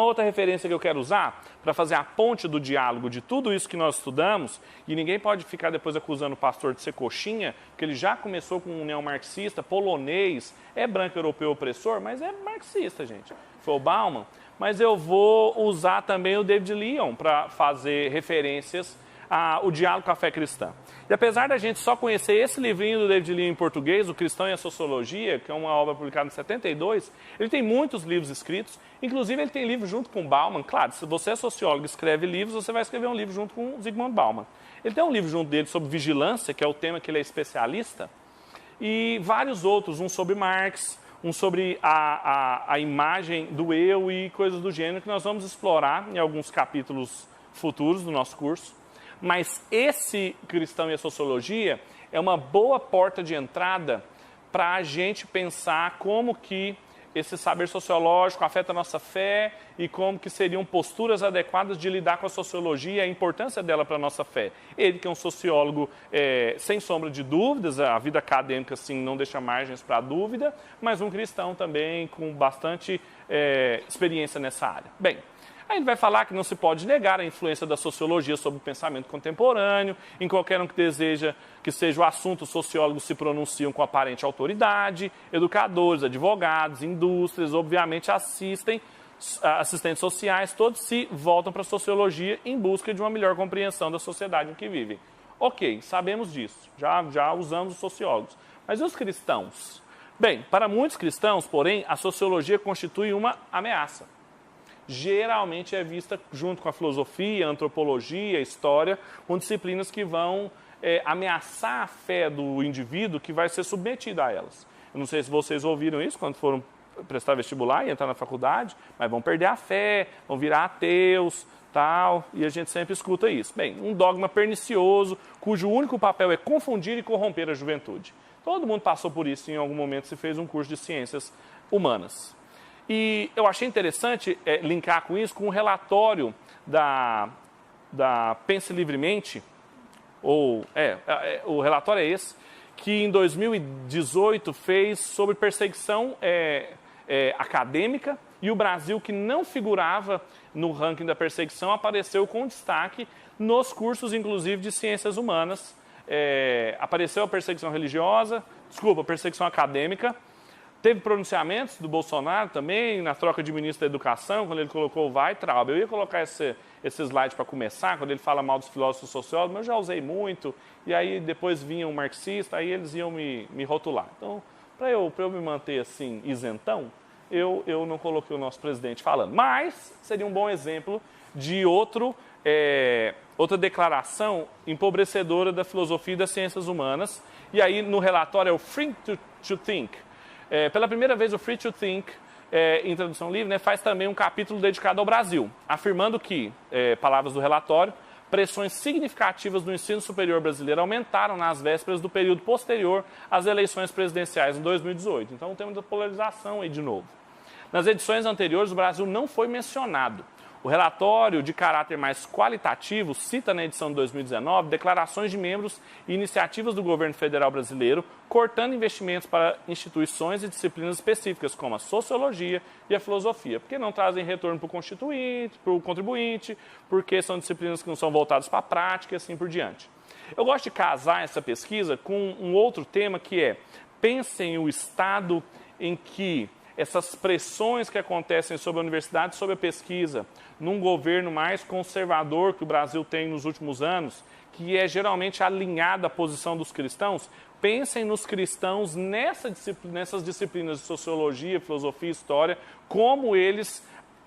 outra referência que eu quero usar para fazer a ponte do diálogo de tudo isso que nós estudamos, e ninguém pode ficar depois acusando o pastor de ser coxinha, porque ele já começou com um neomarxista, polonês, é branco europeu opressor, mas é marxista, gente. Foi o Bauman. Mas eu vou usar também o David Leon para fazer referências ao diálogo com a fé cristã. E apesar da gente só conhecer esse livrinho do David Leon em português, O Cristão e a Sociologia, que é uma obra publicada em 72, ele tem muitos livros escritos, inclusive ele tem livro junto com Bauman. Claro, se você é sociólogo e escreve livros, você vai escrever um livro junto com Zygmunt Bauman. Ele tem um livro junto dele sobre vigilância, que é o tema que ele é especialista, e vários outros, um sobre Marx, um sobre a imagem do eu e coisas do gênero, que nós vamos explorar em alguns capítulos futuros do nosso curso. Mas esse Cristão e a Sociologia é uma boa porta de entrada para a gente pensar como que esse saber sociológico afeta a nossa fé e como que seriam posturas adequadas de lidar com a sociologia e a importância dela para a nossa fé. Ele que é um sociólogo sem sombra de dúvidas, a vida acadêmica assim, não deixa margens para dúvida, mas um cristão também com bastante experiência nessa área. Bem, aí ele vai falar que não se pode negar a influência da sociologia sobre o pensamento contemporâneo. Em qualquer um que deseja que seja o assunto, os sociólogos se pronunciam com aparente autoridade. Educadores, advogados, indústrias, obviamente assistentes sociais, todos se voltam para a sociologia em busca de uma melhor compreensão da sociedade em que vivem. Ok, sabemos disso, já usamos os sociólogos. Mas e os cristãos? Bem, para muitos cristãos, porém, a sociologia constitui uma ameaça. Geralmente é vista junto com a filosofia, a antropologia, a história, com disciplinas que vão ameaçar a fé do indivíduo que vai ser submetido a elas. Eu não sei se vocês ouviram isso quando foram prestar vestibular e entrar na faculdade, mas vão perder a fé, vão virar ateus, tal, e a gente sempre escuta isso. Bem, um dogma pernicioso, cujo único papel é confundir e corromper a juventude. Todo mundo passou por isso em algum momento se fez um curso de ciências humanas. E eu achei interessante linkar com isso com um relatório da Pense Livremente, o relatório é esse, que em 2018 fez sobre perseguição acadêmica, e o Brasil, que não figurava no ranking da perseguição, apareceu com destaque nos cursos, inclusive, de ciências humanas. Apareceu a perseguição religiosa, a perseguição acadêmica. Teve pronunciamentos do Bolsonaro também, na troca de ministro da Educação, quando ele colocou o Weintraub. Eu ia colocar esse slide para começar, quando ele fala mal dos filósofos sociólogos, mas eu já usei muito, e aí depois vinha um marxista, aí eles iam me rotular. Então, para eu me manter assim, isentão, eu não coloquei o nosso presidente falando. Mas seria um bom exemplo de outra declaração empobrecedora da filosofia e das ciências humanas. E aí, no relatório, é o Free to Think. Pela primeira vez, o Free to Think, em tradução livre, faz também um capítulo dedicado ao Brasil, afirmando que, palavras do relatório, pressões significativas do ensino superior brasileiro aumentaram nas vésperas do período posterior às eleições presidenciais em 2018. Então, temos uma polarização aí de novo. Nas edições anteriores, o Brasil não foi mencionado. O relatório, de caráter mais qualitativo, cita na edição de 2019 declarações de membros e iniciativas do governo federal brasileiro cortando investimentos para instituições e disciplinas específicas, como a sociologia e a filosofia, porque não trazem retorno para o contribuinte, porque são disciplinas que não são voltadas para a prática e assim por diante. Eu gosto de casar essa pesquisa com um outro tema que é: pensem o estado em que essas pressões que acontecem sobre a universidade, sobre a pesquisa, num governo mais conservador que o Brasil tem nos últimos anos, que é geralmente alinhada à posição dos cristãos, pensem nos cristãos nessas disciplinas de sociologia, filosofia e história, como eles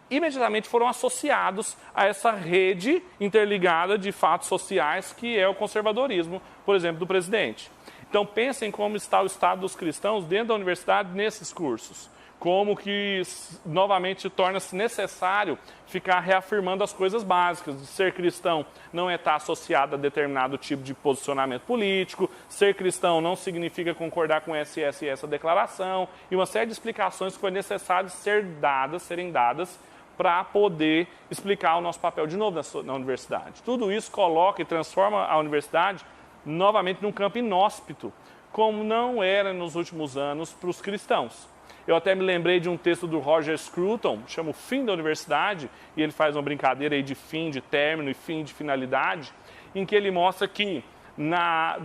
imediatamente foram associados a essa rede interligada de fatos sociais que é o conservadorismo, por exemplo, do presidente. Então pensem como está o estado dos cristãos dentro da universidade nesses cursos. Como que, novamente, torna-se necessário ficar reafirmando as coisas básicas. De ser cristão não é estar associado a determinado tipo de posicionamento político, ser cristão não significa concordar com essa e essa declaração, e uma série de explicações que foi necessário serem dadas para poder explicar o nosso papel de novo na universidade. Tudo isso coloca e transforma a universidade novamente num campo inóspito, como não era nos últimos anos para os cristãos. Eu até me lembrei de um texto do Roger Scruton, chama O Fim da Universidade, e ele faz uma brincadeira aí de fim, de término e fim de finalidade, em que ele mostra que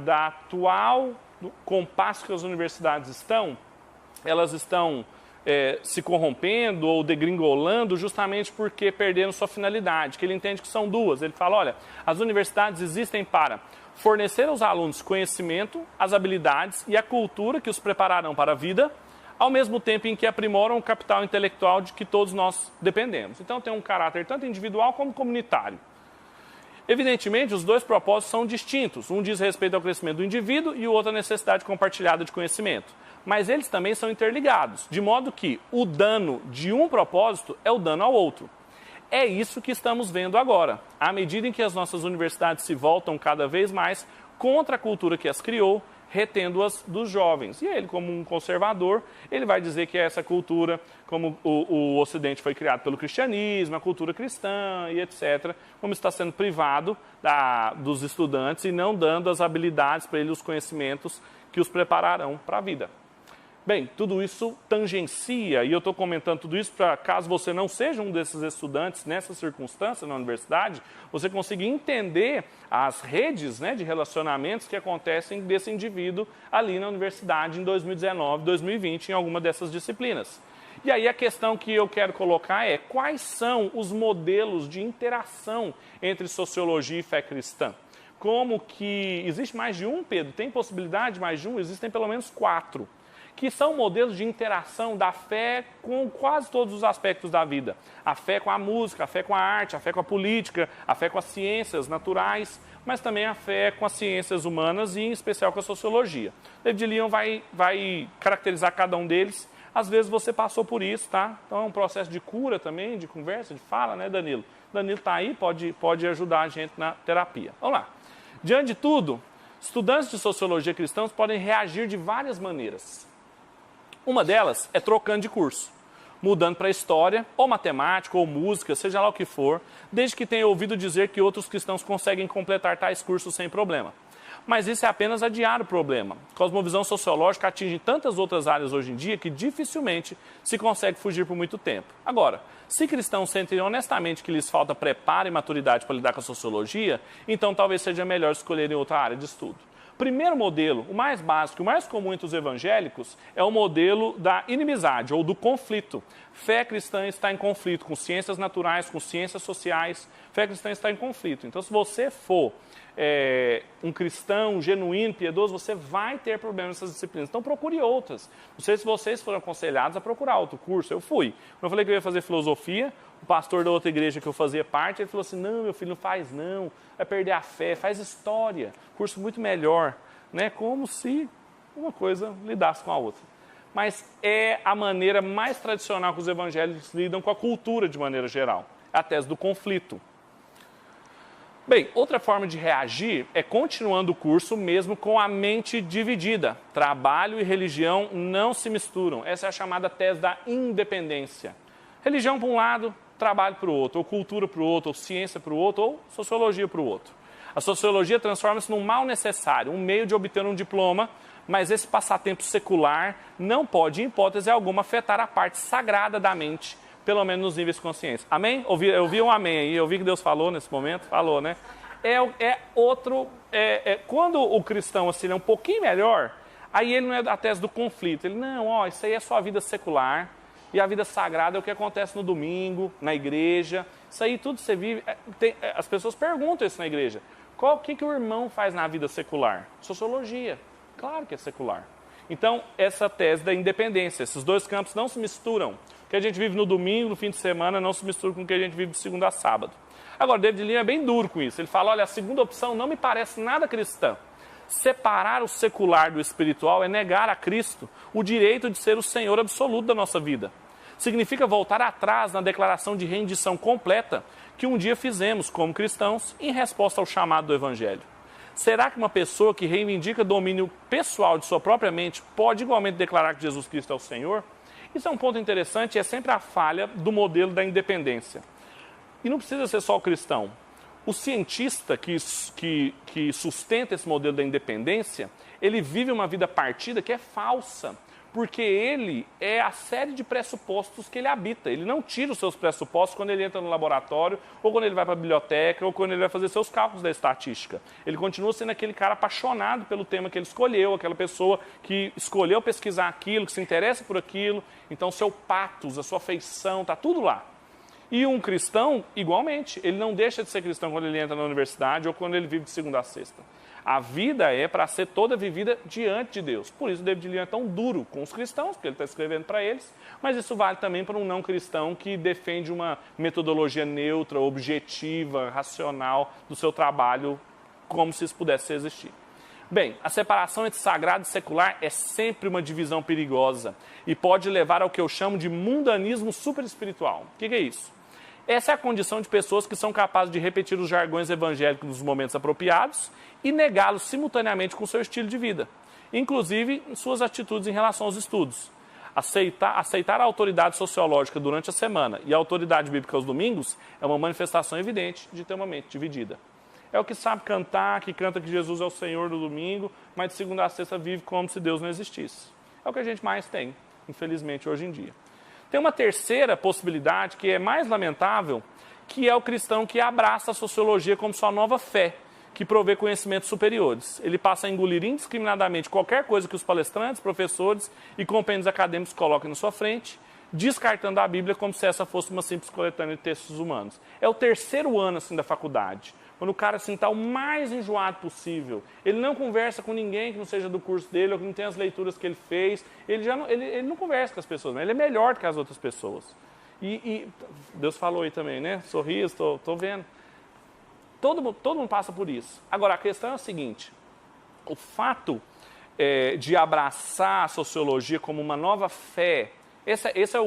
da atual compasso que as universidades estão, elas estão se corrompendo ou degringolando justamente porque perderam sua finalidade, que ele entende que são duas. Ele fala, olha, as universidades existem para fornecer aos alunos conhecimento, as habilidades e a cultura que os prepararão para a vida, ao mesmo tempo em que aprimoram o capital intelectual de que todos nós dependemos. Então tem um caráter tanto individual como comunitário. Evidentemente, os dois propósitos são distintos. Um diz respeito ao crescimento do indivíduo e o outro à necessidade compartilhada de conhecimento. Mas eles também são interligados, de modo que o dano de um propósito é o dano ao outro. É isso que estamos vendo agora. À medida em que as nossas universidades se voltam cada vez mais contra a cultura que as criou, retendo-as dos jovens. E ele, como um conservador, ele vai dizer que essa cultura, como o Ocidente foi criado pelo cristianismo, a cultura cristã e etc., como está sendo privado dos estudantes e não dando as habilidades para eles, os conhecimentos que os prepararão para a vida. Bem, tudo isso tangencia, e eu estou comentando tudo isso para, caso você não seja um desses estudantes nessa circunstância na universidade, você consiga entender as redes, né, de relacionamentos que acontecem desse indivíduo ali na universidade em 2019, 2020, em alguma dessas disciplinas. E aí a questão que eu quero colocar é quais são os modelos de interação entre sociologia e fé cristã? Como que... Existe mais de um, Pedro? Tem possibilidade de mais de um? Existem pelo menos 4. Que são modelos de interação da fé com quase todos os aspectos da vida. A fé com a música, a fé com a arte, a fé com a política, a fé com as ciências naturais, mas também a fé com as ciências humanas e, em especial, com a sociologia. David Leon vai caracterizar cada um deles. Às vezes você passou por isso, tá? Então é um processo de cura também, de conversa, de fala, né, Danilo? Danilo está aí, pode ajudar a gente na terapia. Vamos lá. Diante de tudo, estudantes de sociologia cristãos podem reagir de várias maneiras. Uma delas é trocando de curso, mudando para história, ou matemática, ou música, seja lá o que for, desde que tenha ouvido dizer que outros cristãos conseguem completar tais cursos sem problema. Mas isso é apenas adiar o problema. Cosmovisão sociológica atinge tantas outras áreas hoje em dia que dificilmente se consegue fugir por muito tempo. Agora, se cristãos sentem honestamente que lhes falta preparo e maturidade para lidar com a sociologia, então talvez seja melhor escolherem outra área de estudo. Primeiro modelo, o mais básico, o mais comum entre os evangélicos, é o modelo da inimizade ou do conflito. Fé cristã está em conflito com ciências naturais, com ciências sociais. Fé cristã está em conflito. Então, se você for um cristão genuíno, piedoso, você vai ter problemas nessas disciplinas. Então, procure outras. Não sei se vocês foram aconselhados a procurar outro curso. Eu fui. Quando eu falei que eu ia fazer filosofia, o pastor da outra igreja que eu fazia parte, ele falou assim, não, meu filho, não faz não, vai perder a fé, faz história, curso muito melhor, né? Como se uma coisa lidasse com a outra. Mas é a maneira mais tradicional que os evangélicos lidam com a cultura de maneira geral, a tese do conflito. Bem, outra forma de reagir é continuando o curso mesmo com a mente dividida. Trabalho e religião não se misturam. Essa é a chamada tese da independência. Religião para um lado, trabalho para o outro, ou cultura para o outro, ou ciência para o outro, ou sociologia para o outro. A sociologia transforma-se num mal necessário, um meio de obter um diploma, mas esse passatempo secular não pode, em hipótese alguma, afetar a parte sagrada da mente, pelo menos nos níveis de consciência. Amém? Eu vi um amém aí, eu vi que Deus falou nesse momento, falou, né? Quando o cristão assim, é um pouquinho melhor, aí ele não é da tese do conflito, ele, não, isso aí é só a vida secular, e a vida sagrada é o que acontece no domingo, na igreja. Isso aí tudo você vive. As pessoas perguntam isso na igreja. O que o irmão faz na vida secular? Sociologia. Claro que é secular. Então, essa tese da independência. Esses dois campos não se misturam. O que a gente vive no domingo, no fim de semana, não se mistura com o que a gente vive de segunda a sábado. Agora, David Leon é bem duro com isso. Ele fala, olha, a segunda opção não me parece nada cristã. Separar o secular do espiritual é negar a Cristo o direito de ser o Senhor absoluto da nossa vida. Significa voltar atrás na declaração de rendição completa que um dia fizemos como cristãos em resposta ao chamado do Evangelho. Será que uma pessoa que reivindica domínio pessoal de sua própria mente pode igualmente declarar que Jesus Cristo é o Senhor? Isso é um ponto interessante e é sempre a falha do modelo da independência. E não precisa ser só o cristão. O cientista que sustenta esse modelo da independência, ele vive uma vida partida que é falsa. porque ele é a série de pressupostos que ele habita. Ele não tira os seus pressupostos quando ele entra no laboratório, ou quando ele vai para a biblioteca, ou quando ele vai fazer seus cálculos da estatística. Ele continua sendo aquele cara apaixonado pelo tema que ele escolheu, aquela pessoa que escolheu pesquisar aquilo, que se interessa por aquilo. Então, seu patos, a sua afeição, está tudo lá. E um cristão, igualmente, ele não deixa de ser cristão quando ele entra na universidade ou quando ele vive de segunda a sexta. A vida é para ser toda vivida diante de Deus. Por isso, David Leon é tão duro com os cristãos, porque ele está escrevendo para eles, mas isso vale também para um não cristão que defende uma metodologia neutra, objetiva, racional do seu trabalho, como se isso pudesse existir. Bem, a separação entre sagrado e secular é sempre uma divisão perigosa e pode levar ao que eu chamo de mundanismo superespiritual. O que é isso? Essa é a condição de pessoas que são capazes de repetir os jargões evangélicos nos momentos apropriados e negá-los simultaneamente com seu estilo de vida, inclusive em suas atitudes em relação aos estudos. Aceitar a autoridade sociológica durante a semana e a autoridade bíblica aos domingos é uma manifestação evidente de ter uma mente dividida. É o que sabe cantar, que canta que Jesus é o Senhor no domingo, mas de segunda a sexta vive como se Deus não existisse. É o que a gente mais tem, infelizmente, hoje em dia. Tem uma terceira possibilidade, que é mais lamentável, que é o cristão que abraça a sociologia como sua nova fé, que provê conhecimentos superiores. Ele passa a engolir indiscriminadamente qualquer coisa que os palestrantes, professores e compêndios acadêmicos coloquem na sua frente, descartando a Bíblia como se essa fosse uma simples coletânea de textos humanos. É o terceiro ano assim, da faculdade, quando o cara está o mais enjoado possível. Ele não conversa com ninguém que não seja do curso dele, ou que não tenha as leituras que ele fez. Ele não conversa com as pessoas, né? Ele é melhor do que as outras pessoas. E Deus falou aí também, né? Sorriso, estou vendo. Todo mundo passa por isso. Agora, a questão é a seguinte. O fato de abraçar a sociologia como uma nova fé, esse é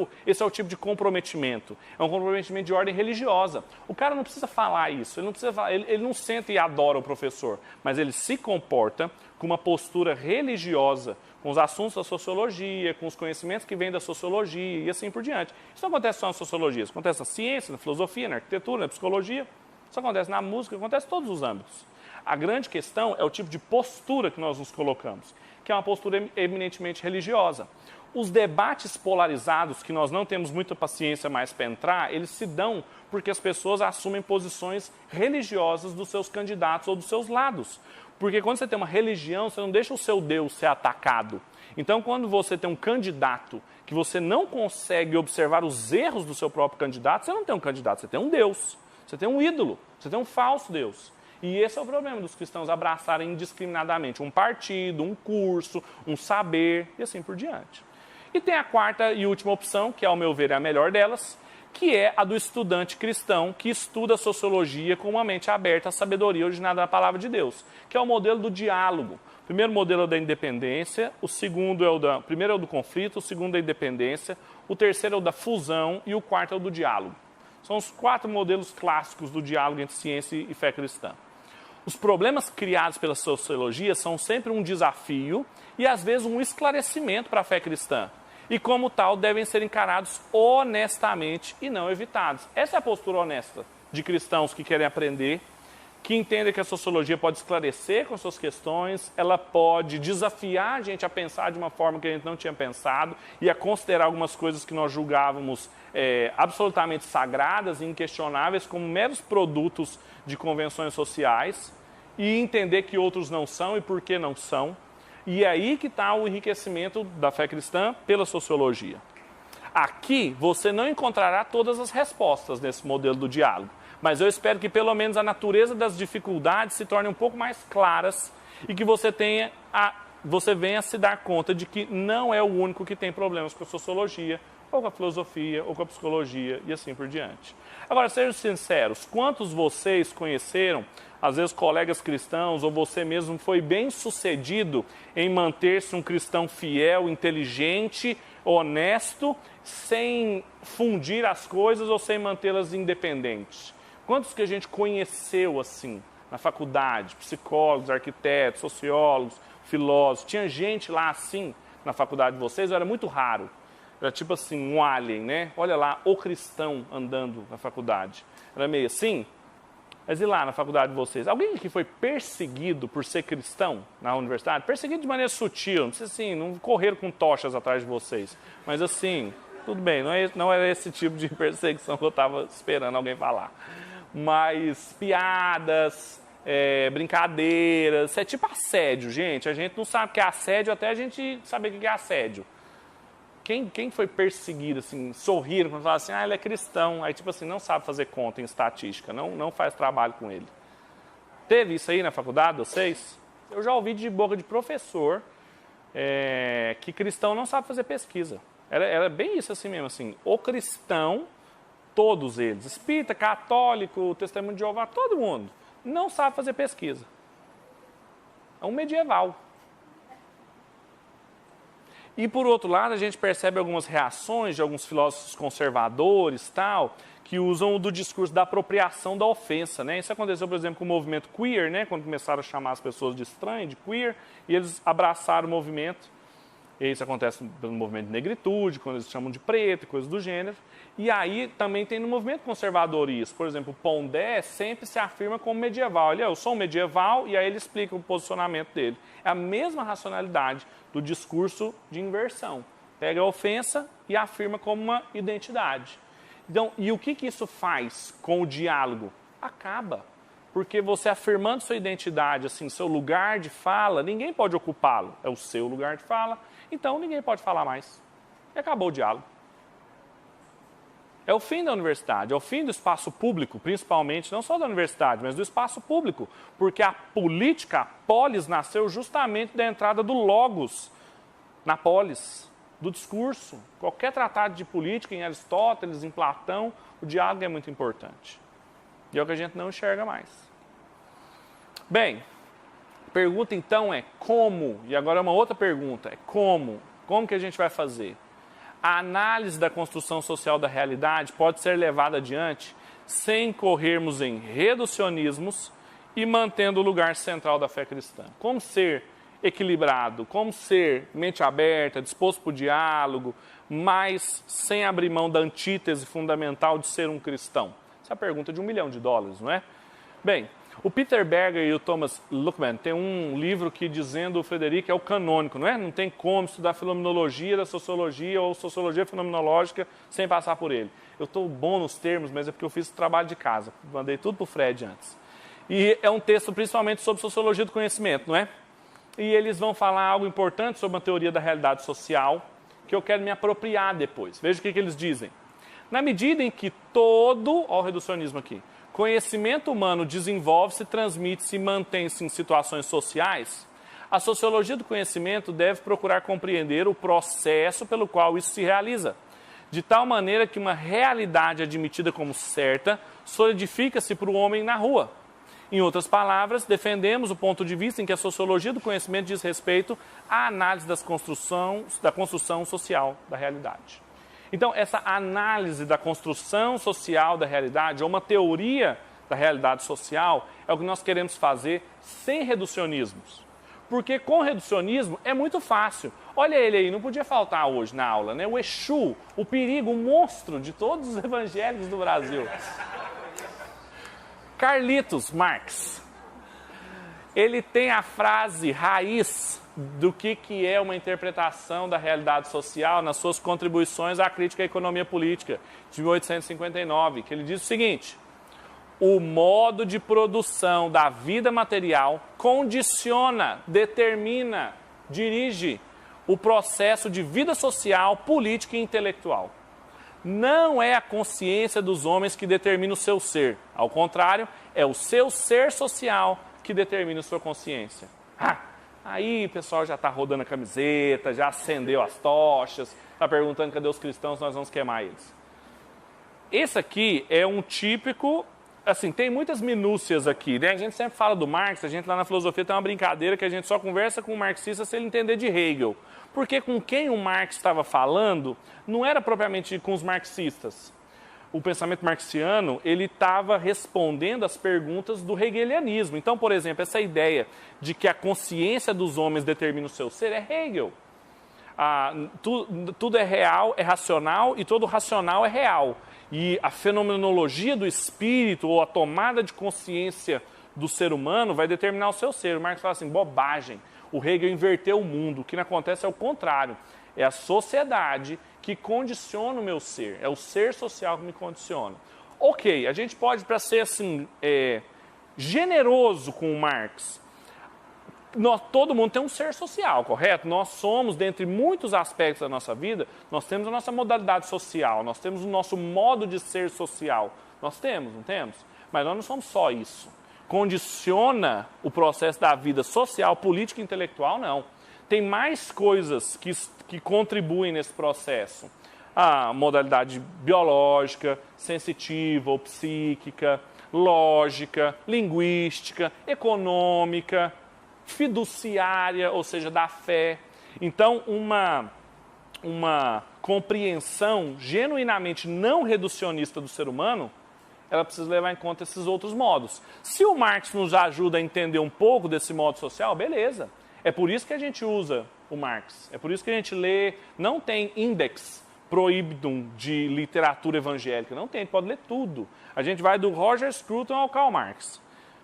o tipo de comprometimento. É um comprometimento de ordem religiosa. O cara não precisa falar isso, ele não senta e adora o professor, mas ele se comporta com uma postura religiosa, com os assuntos da sociologia, com os conhecimentos que vêm da sociologia e assim por diante. Isso não acontece só na sociologia, isso acontece na ciência, na filosofia, na arquitetura, na psicologia, isso acontece na música, acontece em todos os âmbitos. A grande questão é o tipo de postura que nós nos colocamos, que é uma postura eminentemente religiosa. Os debates polarizados, que nós não temos muita paciência mais para entrar, eles se dão porque as pessoas assumem posições religiosas dos seus candidatos ou dos seus lados. Porque quando você tem uma religião, você não deixa o seu Deus ser atacado. Então, quando você tem um candidato que você não consegue observar os erros do seu próprio candidato, você não tem um candidato, você tem um Deus, você tem um ídolo, você tem um falso Deus. E esse é o problema dos cristãos abraçarem indiscriminadamente um partido, um curso, um saber e assim por diante. E tem a quarta e última opção, que ao meu ver é a melhor delas, que é a do estudante cristão que estuda a sociologia com uma mente aberta à sabedoria originada da palavra de Deus, que é o modelo do diálogo. O primeiro modelo é o da independência, o primeiro é o do conflito, o segundo é a independência, o terceiro é o da fusão e o quarto é o do diálogo. São os 4 modelos clássicos do diálogo entre ciência e fé cristã. Os problemas criados pela sociologia são sempre um desafio e, às vezes, um esclarecimento para a fé cristã. E, como tal, devem ser encarados honestamente e não evitados. Essa é a postura honesta de cristãos que querem aprender, que entendem que a sociologia pode esclarecer com suas questões, ela pode desafiar a gente a pensar de uma forma que a gente não tinha pensado e a considerar algumas coisas que nós julgávamos absolutamente sagradas e inquestionáveis como meros produtos de convenções sociais e entender que outros não são e por que não são. E é aí que está o enriquecimento da fé cristã pela sociologia. Aqui você não encontrará todas as respostas nesse modelo do diálogo, mas eu espero que pelo menos a natureza das dificuldades se torne um pouco mais claras e que você venha a se dar conta de que não é o único que tem problemas com a sociologia, ou com a filosofia, ou com a psicologia, e assim por diante. Agora, sejam sinceros, quantos vocês conheceram, às vezes colegas cristãos, ou você mesmo foi bem sucedido em manter-se um cristão fiel, inteligente, honesto, sem fundir as coisas ou sem mantê-las independentes? Quantos que a gente conheceu assim, na faculdade, psicólogos, arquitetos, sociólogos, filósofos, tinha gente lá assim na faculdade de vocês, ou era muito raro? Era tipo assim, um alien, né? Olha lá, o cristão andando na faculdade. Era meio assim. Mas e lá na faculdade de vocês? Alguém aqui foi perseguido por ser cristão na universidade? Perseguido de maneira sutil, não precisa assim, não correram com tochas atrás de vocês. Mas assim, tudo bem, não era esse tipo de perseguição que eu estava esperando alguém falar. Mas piadas, brincadeiras, é tipo assédio, gente. A gente não sabe o que é assédio até a gente saber o que é assédio. Quem foi perseguido, assim, sorriram quando falaram assim, ele é cristão, aí tipo assim, não sabe fazer conta em estatística, não faz trabalho com ele. Teve isso aí na faculdade, vocês? Eu já ouvi de boca de professor que cristão não sabe fazer pesquisa. Era bem isso assim mesmo, assim, o cristão, todos eles, espírita, católico, testemunho de Jeová, todo mundo, não sabe fazer pesquisa. É um medieval. E, por outro lado, a gente percebe algumas reações de alguns filósofos conservadores, que usam do discurso da apropriação da ofensa, né? Isso aconteceu, por exemplo, com o movimento queer, né? Quando começaram a chamar as pessoas de estranho, de queer, e eles abraçaram o movimento. E isso acontece no movimento de negritude, quando eles chamam de preto, coisas do gênero. E aí também tem no movimento conservador isso. Por exemplo, o Pondé sempre se afirma como medieval. Eu sou um medieval, e aí ele explica o posicionamento dele. É a mesma racionalidade do discurso de inversão. Pega a ofensa e afirma como uma identidade. Então, e o que isso faz com o diálogo? Acaba. Porque você afirmando sua identidade, assim, seu lugar de fala, ninguém pode ocupá-lo. É o seu lugar de fala, então ninguém pode falar mais. E acabou o diálogo. É o fim da universidade, é o fim do espaço público, principalmente, não só da universidade, mas do espaço público. Porque a política, a polis, nasceu justamente da entrada do logos na polis, do discurso. Qualquer tratado de política, em Aristóteles, em Platão, o diálogo é muito importante. E é o que a gente não enxerga mais. Bem, a pergunta então é como, e agora é uma outra pergunta, é como que a gente vai fazer? A análise da construção social da realidade pode ser levada adiante sem corrermos em reducionismos e mantendo o lugar central da fé cristã. Como ser equilibrado, como ser mente aberta, disposto para o diálogo, mas sem abrir mão da antítese fundamental de ser um cristão? Essa é a pergunta de $1 milhão, não é? Bem, o Peter Berger e o Thomas Luckmann têm um livro que, dizendo o Frederico, é o canônico, não é? Não tem como estudar fenomenologia da sociologia ou sociologia fenomenológica sem passar por ele. Eu estou bom nos termos, mas é porque eu fiz o trabalho de casa. Mandei tudo para o Fred antes. E é um texto principalmente sobre sociologia do conhecimento, não é? E eles vão falar algo importante sobre a teoria da realidade social, que eu quero me apropriar depois. Veja o que eles dizem. Na medida em que todo, olha o reducionismo aqui, conhecimento humano desenvolve-se, transmite-se e mantém-se em situações sociais, a sociologia do conhecimento deve procurar compreender o processo pelo qual isso se realiza, de tal maneira que uma realidade admitida como certa solidifica-se para o homem na rua. Em outras palavras, defendemos o ponto de vista em que a sociologia do conhecimento diz respeito à análise da construção social da realidade. Então, essa análise da construção social da realidade, ou uma teoria da realidade social, é o que nós queremos fazer sem reducionismos. Porque com reducionismo é muito fácil. Olha ele aí, não podia faltar hoje na aula, né? O Exu, o perigo, o monstro de todos os evangélicos do Brasil. Carlitos Marx. Ele tem a frase raiz do que é uma interpretação da realidade social nas suas contribuições à crítica à economia política, de 1859, que ele diz o seguinte: o modo de produção da vida material condiciona, determina, dirige o processo de vida social, política e intelectual. Não é a consciência dos homens que determina o seu ser. Ao contrário, é o seu ser social que determina a sua consciência. Aí o pessoal já está rodando a camiseta, já acendeu as tochas, está perguntando cadê os cristãos, nós vamos queimar eles. Esse aqui é um típico, assim, tem muitas minúcias aqui, né? A gente sempre fala do Marx, a gente lá na filosofia tem uma brincadeira que a gente só conversa com o marxista se ele entender de Hegel. Porque com quem o Marx estava falando não era propriamente com os marxistas. O pensamento marxiano, ele estava respondendo às perguntas do hegelianismo. Então, por exemplo, essa ideia de que a consciência dos homens determina o seu ser é Hegel. tudo é real, é racional e todo racional é real. E a fenomenologia do espírito ou a tomada de consciência do ser humano vai determinar o seu ser. O Marx fala assim, bobagem. O Hegel inverteu o mundo. O que não acontece é o contrário. É a sociedade que condiciona o meu ser. É o ser social que me condiciona. Ok, a gente pode, para ser assim, generoso com o Marx, todo mundo tem um ser social, correto? Nós somos, dentre muitos aspectos da nossa vida, nós temos a nossa modalidade social, nós temos o nosso modo de ser social. Nós temos, não temos? Mas nós não somos só isso. Condiciona o processo da vida social, política e intelectual, não. Tem mais coisas que contribuem nesse processo. A modalidade biológica, sensitiva ou psíquica, lógica, linguística, econômica, fiduciária, ou seja, da fé. Então, uma compreensão genuinamente não reducionista do ser humano, ela precisa levar em conta esses outros modos. Se o Marx nos ajuda a entender um pouco desse modo social, beleza. É por isso que a gente usa o Marx. É por isso que a gente lê, não tem index prohibidum de literatura evangélica, não tem, pode ler tudo. A gente vai do Roger Scruton ao Karl Marx.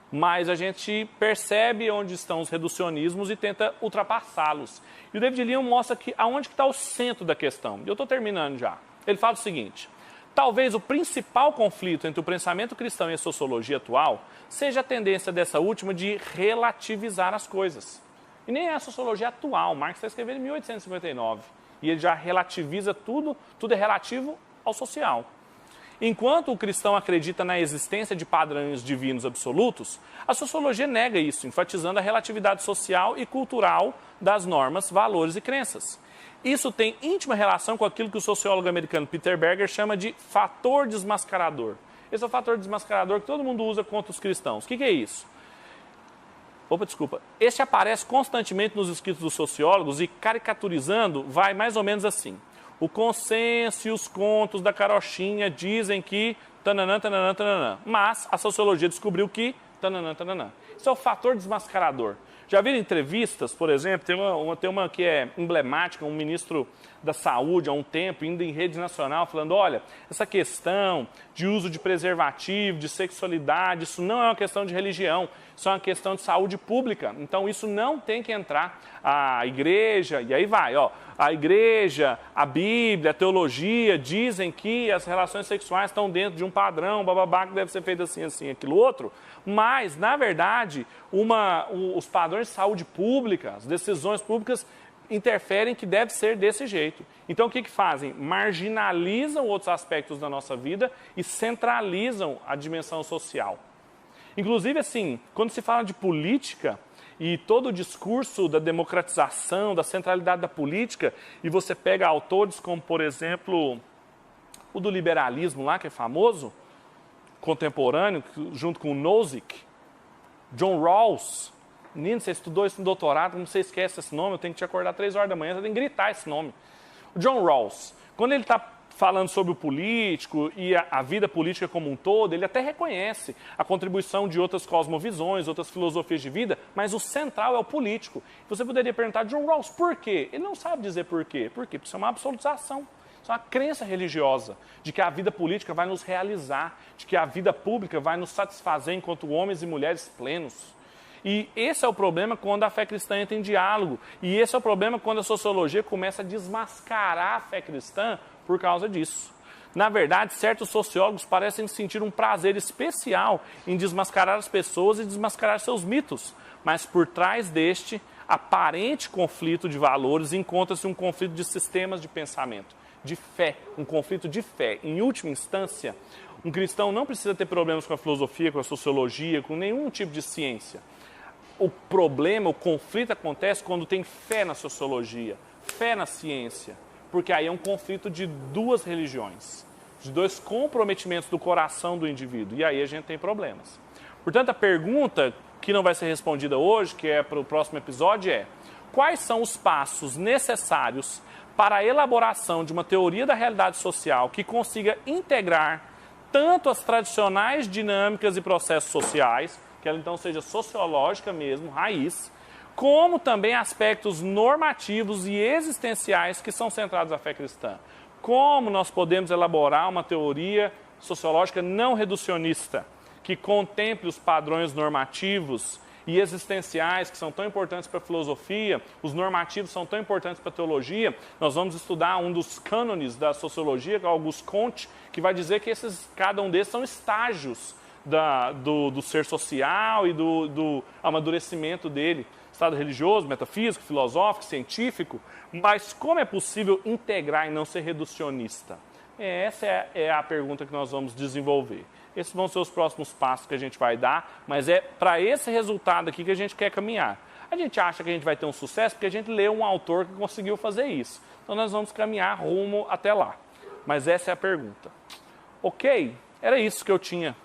Mas a gente percebe onde estão os reducionismos e tenta ultrapassá-los. E o David Leon mostra que aonde está o centro da questão. E eu estou terminando já. Ele fala o seguinte: talvez o principal conflito entre o pensamento cristão e a sociologia atual seja a tendência dessa última de relativizar as coisas. E nem é a sociologia atual. Marx está escrevendo em 1859. E ele já relativiza tudo é relativo ao social. Enquanto o cristão acredita na existência de padrões divinos absolutos, a sociologia nega isso, enfatizando a relatividade social e cultural das normas, valores e crenças. Isso tem íntima relação com aquilo que o sociólogo americano Peter Berger chama de fator desmascarador. Esse é o fator desmascarador que todo mundo usa contra os cristãos. O que é isso? Este aparece constantemente nos escritos dos sociólogos e, caricaturizando, vai mais ou menos assim. O consenso e os contos da carochinha dizem que tananã, tananã, tananã. Mas a sociologia descobriu que tananã, tananã. Isso é o fator desmascarador. Já viram entrevistas, por exemplo, tem uma que é emblemática, um ministro da saúde há um tempo, indo em rede nacional, falando, olha, essa questão de uso de preservativo, de sexualidade, isso não é uma questão de religião, isso é uma questão de saúde pública. Então isso não tem que entrar a igreja, e aí vai, ó, a igreja, a Bíblia, a teologia dizem que as relações sexuais estão dentro de um padrão, bababá, que deve ser feito assim, assim, aquilo outro, mas, na verdade, os padrões de saúde pública, as decisões públicas interferem que deve ser desse jeito. Então, o que fazem? Marginalizam outros aspectos da nossa vida e centralizam a dimensão social. Inclusive, assim, quando se fala de política e todo o discurso da democratização, da centralidade da política, e você pega autores como, por exemplo, o do liberalismo lá, que é famoso, contemporâneo, junto com o Nozick, John Rawls. Menino, você estudou isso no doutorado, como você esquece esse nome, eu tenho que te acordar 3 horas da manhã, você tem que gritar esse nome. O John Rawls, quando ele está falando sobre o político e a vida política como um todo, ele até reconhece a contribuição de outras cosmovisões, outras filosofias de vida, mas o central é o político. Você poderia perguntar, John Rawls, por quê? Ele não sabe dizer por quê. Por quê? Porque isso é uma absolutização. Isso é uma crença religiosa de que a vida política vai nos realizar, de que a vida pública vai nos satisfazer enquanto homens e mulheres plenos. E esse é o problema quando a fé cristã entra em diálogo. E esse é o problema quando a sociologia começa a desmascarar a fé cristã por causa disso. Na verdade, certos sociólogos parecem sentir um prazer especial em desmascarar as pessoas e desmascarar seus mitos. Mas por trás deste aparente conflito de valores encontra-se um conflito de sistemas de pensamento, de fé, um conflito de fé. Em última instância, um cristão não precisa ter problemas com a filosofia, com a sociologia, com nenhum tipo de ciência. O problema, o conflito acontece quando tem fé na sociologia, fé na ciência, porque aí é um conflito de duas religiões, de dois comprometimentos do coração do indivíduo, e aí a gente tem problemas. Portanto, a pergunta que não vai ser respondida hoje, que é para o próximo episódio, é: quais são os passos necessários para a elaboração de uma teoria da realidade social que consiga integrar tanto as tradicionais dinâmicas e processos sociais, que ela então seja sociológica mesmo, raiz, como também aspectos normativos e existenciais que são centrados na fé cristã. Como nós podemos elaborar uma teoria sociológica não reducionista, que contemple os padrões normativos e existenciais que são tão importantes para a filosofia, os normativos são tão importantes para a teologia. Nós vamos estudar um dos cânones da sociologia, que é Auguste Comte, que vai dizer que cada um desses são estágios do ser social e do amadurecimento dele. Estado religioso, metafísico, filosófico, científico. Mas como é possível integrar e não ser reducionista? Essa é a pergunta que nós vamos desenvolver. Esses vão ser os próximos passos que a gente vai dar, mas é para esse resultado aqui que a gente quer caminhar. A gente acha que a gente vai ter um sucesso porque a gente leu um autor que conseguiu fazer isso. Então nós vamos caminhar rumo até lá. Mas essa é a pergunta. Ok? Era isso que eu tinha